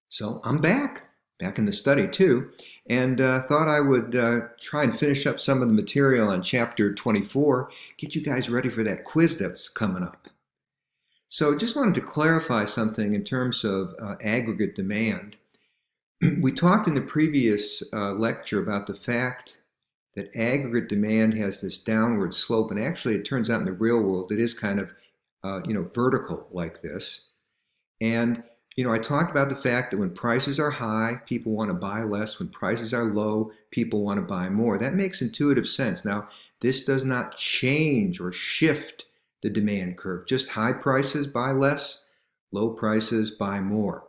So I'm back in the study too, and thought I would try and finish up some of the material on chapter 24, get you guys ready for that quiz that's coming up. So just wanted to clarify something in terms of aggregate demand. We talked in the previous lecture about the fact that aggregate demand has this downward slope, and actually it turns out in the real world it is kind of vertical like this. And I talked about the fact that when prices are high, people want to buy less. When prices are low, people want to buy more. That makes intuitive sense. Now, this does not change or shift the demand curve. Just high prices buy less, low prices buy more.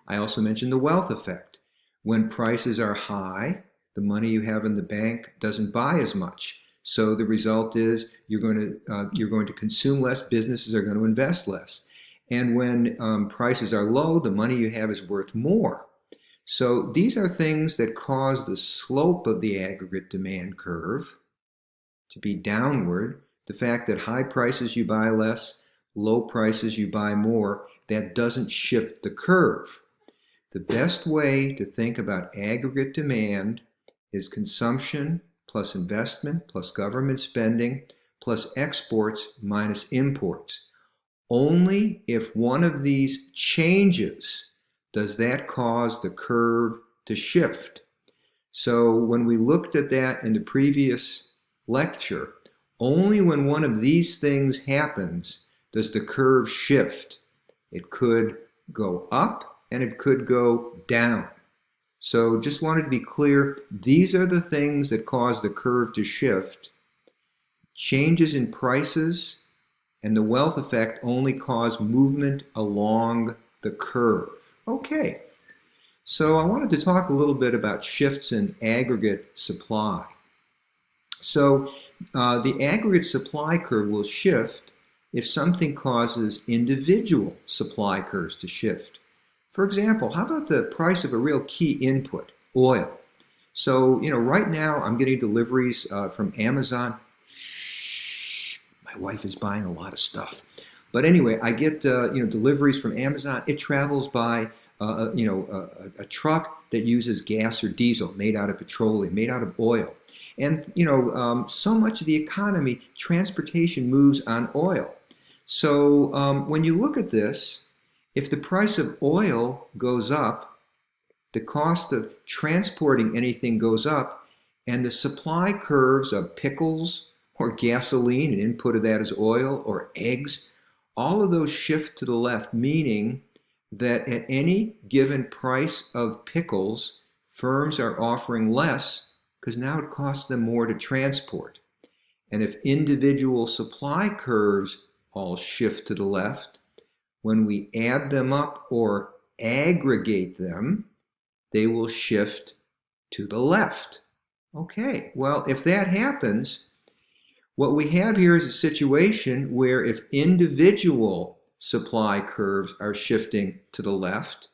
I also mentioned the wealth effect. When prices are high, the money you have in the bank doesn't buy as much. So the result is you're going to consume less, businesses are going to invest less. And when prices are low, the money you have is worth more. So these are things that cause the slope of the aggregate demand curve to be downward. The fact that high prices you buy less, low prices you buy more, that doesn't shift the curve. The best way to think about aggregate demand is consumption plus investment plus government spending plus exports minus imports. Only if one of these changes does that cause the curve to shift. So when we looked at that in the previous lecture, only when one of these things happens does the curve shift. It could go up and it could go down. So just wanted to be clear, these are the things that cause the curve to shift. Changes in prices and the wealth effect only cause movement along the curve. Okay, so I wanted to talk a little bit about shifts in aggregate supply. So the aggregate supply curve will shift if something causes individual supply curves to shift. For example, how about the price of a real key input, oil? So, right now I'm getting deliveries from Amazon. My wife is buying a lot of stuff. But anyway, I get deliveries from Amazon. It travels by a truck that uses gas or diesel, made out of petroleum, made out of oil. And so much of the economy, transportation moves on oil. So when you look at this, if the price of oil goes up, the cost of transporting anything goes up, and the supply curves of pickles or gasoline, an input of that is oil, or eggs, all of those shift to the left, meaning that at any given price of pickles, firms are offering less because now it costs them more to transport. And if individual supply curves all shift to the left, when we add them up or aggregate them, they will shift to the left. Okay, well, if that happens, what we have here is a situation where if individual supply curves are shifting to the left,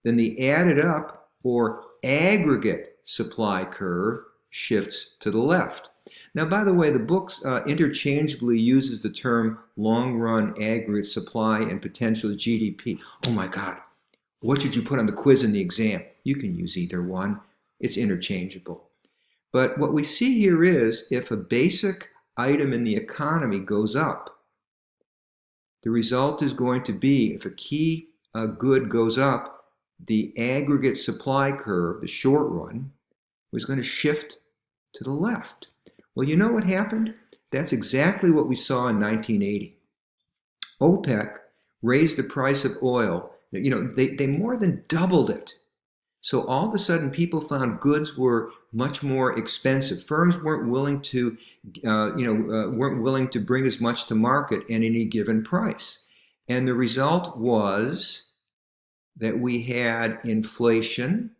then the added up or aggregate supply curve shifts to the left. Now, by the way, the book interchangeably uses the term long-run aggregate supply and potential GDP. Oh my God, what should you put on the quiz and the exam? You can use either one. It's interchangeable. But what we see here is if a basic item in the economy goes up, the result is going to be, if a key good goes up, the aggregate supply curve, the short run, was going to shift to the left. Well, you know what happened? That's exactly what we saw in 1980. OPEC raised the price of oil. They more than doubled it. So all of a sudden, people found goods were much more expensive. Firms weren't willing to, bring as much to market at any given price, and the result was that we had inflation,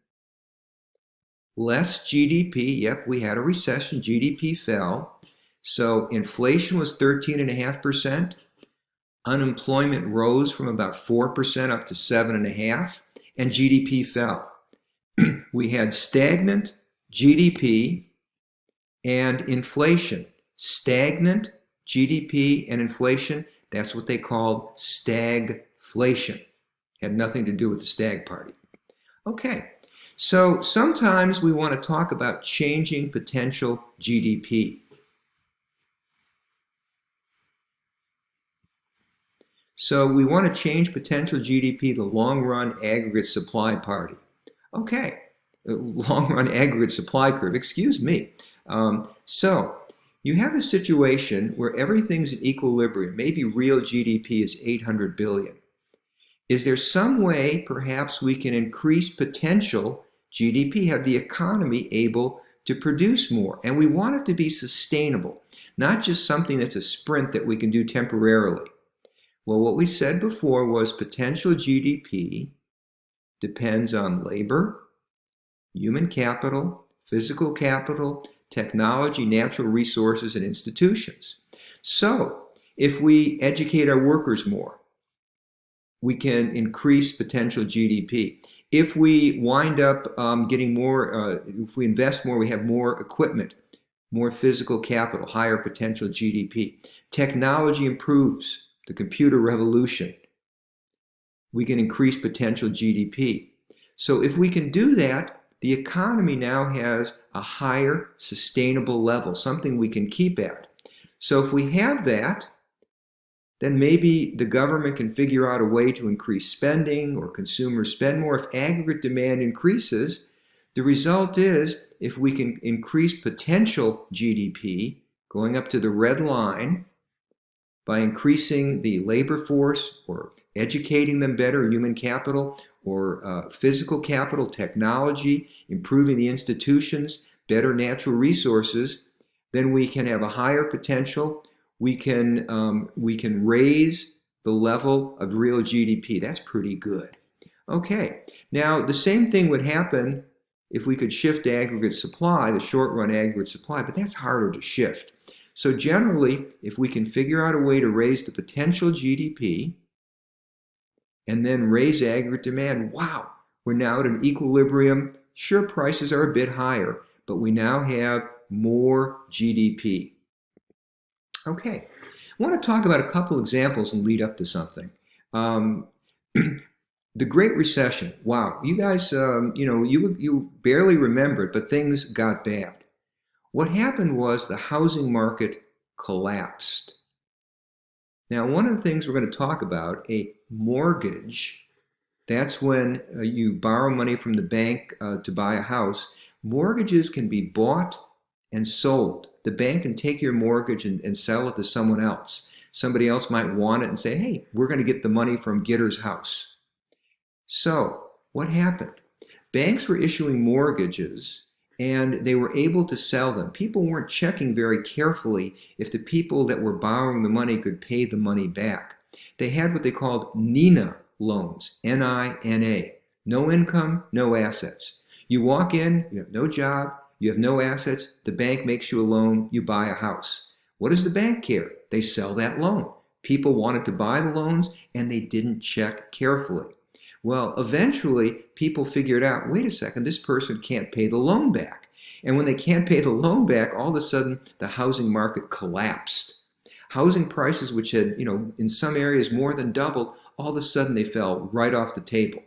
less GDP. Yep, we had a recession. GDP fell. So inflation was 13.5%. Unemployment rose from about 4% up to 7.5%, and GDP fell. We had stagnant GDP and inflation. Stagnant GDP and inflation, that's what they called stagflation. Had nothing to do with the stag party. Okay, so sometimes we want to talk about changing potential GDP. So we want to change potential GDP, the long-run aggregate supply party. Okay, long-run aggregate supply curve, excuse me. So you have a situation where everything's in equilibrium. Maybe real GDP is 800 billion. Is there some way perhaps we can increase potential GDP, have the economy able to produce more? And we want it to be sustainable, not just something that's a sprint that we can do temporarily. Well, what we said before was potential GDP depends on labor, human capital, physical capital, technology, natural resources, and institutions. So, if we educate our workers more, we can increase potential GDP. If we wind up getting more, if we invest more, we have more equipment, more physical capital, higher potential GDP. Technology improves, the computer revolution. We can increase potential GDP. So if we can do that, the economy now has a higher sustainable level, something we can keep at. So if we have that, then maybe the government can figure out a way to increase spending or consumers spend more. If aggregate demand increases, the result is if we can increase potential GDP, going up to the red line, by increasing the labor force or educating them better, human capital or physical capital, technology, improving the institutions, better natural resources, then we can have a higher potential. We can raise the level of real GDP. That's pretty good. Okay, now the same thing would happen if we could shift aggregate supply, the short-run aggregate supply, but that's harder to shift. So generally, if we can figure out a way to raise the potential GDP and then raise aggregate demand, wow, we're now at an equilibrium. Sure, prices are a bit higher, but we now have more GDP. Okay, I want to talk about a couple examples and lead up to something. The Great Recession. Wow, you guys, you barely remember it, but things got bad. What happened was the housing market collapsed. Now, one of the things we're going to talk about, a mortgage, that's when you borrow money from the bank to buy a house. Mortgages can be bought and sold. The bank can take your mortgage and sell it to someone else. Somebody else might want it and say, hey, we're going to get the money from Gitter's house. So what happened? Banks were issuing mortgages and they were able to sell them. People weren't checking very carefully if the people that were borrowing the money could pay the money back. They had what they called NINA loans, N-I-N-A, no income, no assets. You walk in, you have no job, you have no assets, the bank makes you a loan, you buy a house. What does the bank care? They sell that loan. People wanted to buy the loans and they didn't check carefully. Well, eventually, people figured out, wait a second, this person can't pay the loan back. And when they can't pay the loan back, all of a sudden, the housing market collapsed. Housing prices, which had, in some areas more than doubled, all of a sudden they fell right off the table.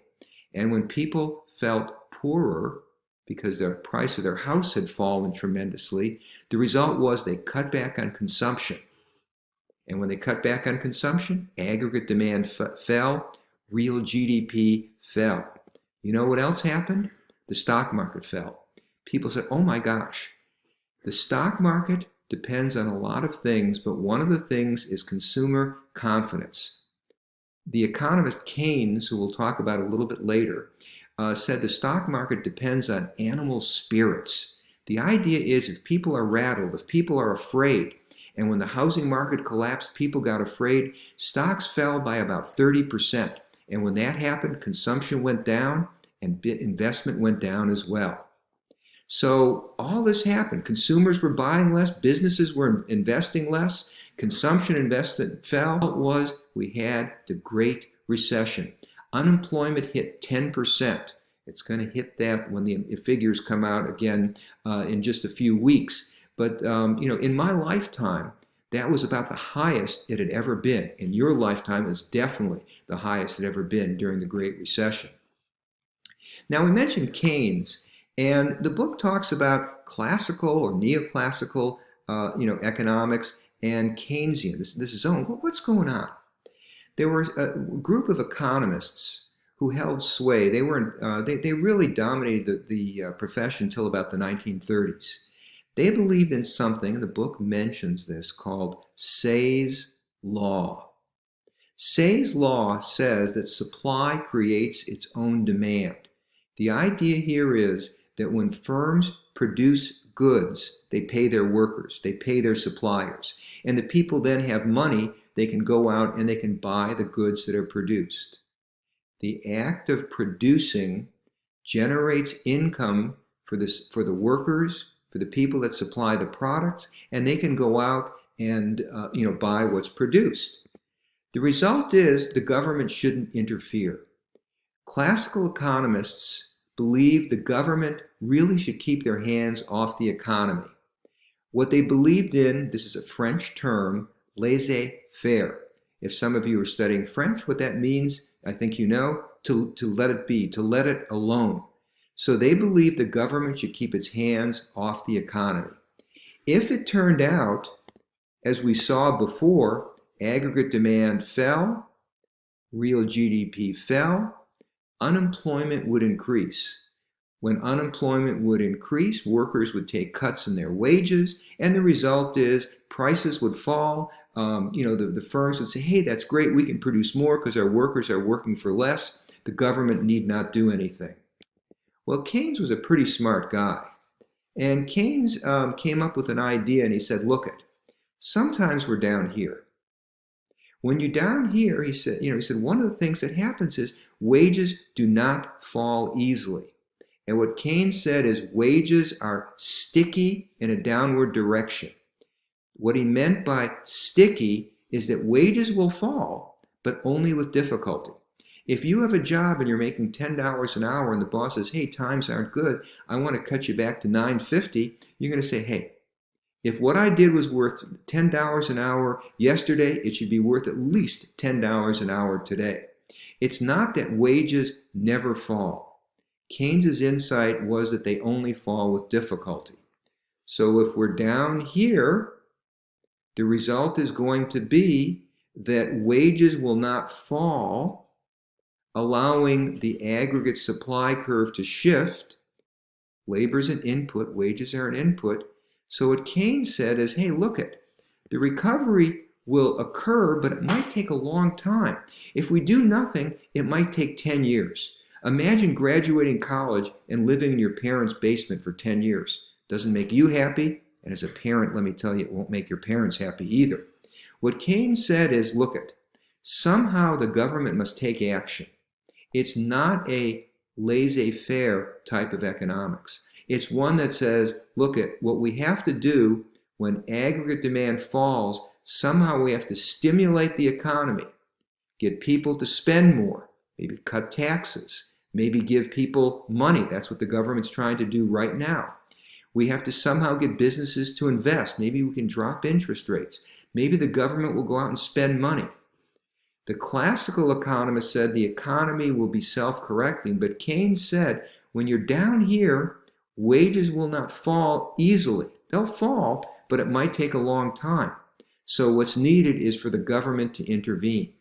And when people felt poorer because the price of their house had fallen tremendously, the result was they cut back on consumption. And when they cut back on consumption, aggregate demand fell. Real GDP fell. You know what else happened? The stock market fell. People said, oh my gosh, the stock market depends on a lot of things, but one of the things is consumer confidence. The economist Keynes, who we'll talk about a little bit later, said the stock market depends on animal spirits. The idea is if people are rattled, if people are afraid, and when the housing market collapsed, people got afraid, stocks fell by about 30%. And when that happened, consumption went down and investment went down as well. So all this happened. Consumers were buying less, businesses were investing less, consumption investment fell. What was we had the Great Recession. Unemployment hit 10%. It's going to hit that when the figures come out again in just a few weeks. But in my lifetime, that was about the highest it had ever been. In your lifetime, it's definitely the highest it had ever been during the Great Recession. Now, we mentioned Keynes, and the book talks about classical or neoclassical, economics and Keynesian, this zone. What's going on? There were a group of economists who held sway. They really dominated the profession until about the 1930s. They believed in something, and the book mentions this, called Say's Law. Say's Law says that supply creates its own demand. The idea here is that when firms produce goods, they pay their workers, they pay their suppliers, and the people then have money, they can go out and they can buy the goods that are produced. The act of producing generates income for the workers, for the people that supply the products, and they can go out and buy what's produced. The result is the government shouldn't interfere. Classical economists believe the government really should keep their hands off the economy. What they believed in, this is a French term, laissez-faire. If some of you are studying French, what that means, I think you know, to let it be, to let it alone. So they believe the government should keep its hands off the economy. If it turned out, as we saw before, aggregate demand fell, real GDP fell, unemployment would increase. When unemployment would increase, workers would take cuts in their wages, and the result is prices would fall. The firms would say, hey, that's great, we can produce more because our workers are working for less. The government need not do anything. Well, Keynes was a pretty smart guy. And Keynes came up with an idea, and he said, look it, sometimes we're down here. When you're down here, he said, one of the things that happens is wages do not fall easily. And what Keynes said is wages are sticky in a downward direction. What he meant by sticky is that wages will fall, but only with difficulty. If you have a job and you're making $10 an hour and the boss says, hey, times aren't good, I want to cut you back to $9.50, you're going to say, hey, if what I did was worth $10 an hour yesterday, it should be worth at least $10 an hour today. It's not that wages never fall. Keynes's insight was that they only fall with difficulty. So if we're down here, the result is going to be that wages will not fall, allowing the aggregate supply curve to shift. Labor is an input, wages are an input. So what Keynes said is, hey, look it, the recovery will occur, but it might take a long time. If we do nothing, it might take 10 years. Imagine graduating college and living in your parents' basement for 10 years. Doesn't make you happy, and as a parent, let me tell you, it won't make your parents happy either. What Keynes said is, look it, somehow the government must take action. It's not a laissez-faire type of economics. It's one that says, look at what we have to do when aggregate demand falls, somehow we have to stimulate the economy, get people to spend more, maybe cut taxes, maybe give people money. That's what the government's trying to do right now. We have to somehow get businesses to invest. Maybe we can drop interest rates. Maybe the government will go out and spend money. The classical economist said the economy will be self-correcting, but Keynes said when you're down here, wages will not fall easily. They'll fall, but it might take a long time. So what's needed is for the government to intervene.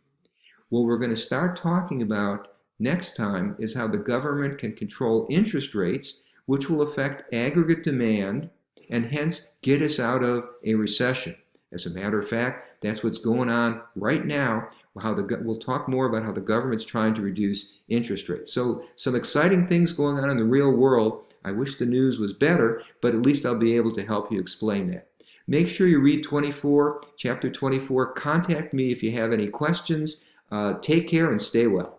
What we're going to start talking about next time is how the government can control interest rates, which will affect aggregate demand and hence get us out of a recession. As a matter of fact, that's what's going on right now. We'll talk more about how the government's trying to reduce interest rates. So some exciting things going on in the real world. I wish the news was better, but at least I'll be able to help you explain that. Make sure you read chapter 24. Contact me if you have any questions. Take care and stay well.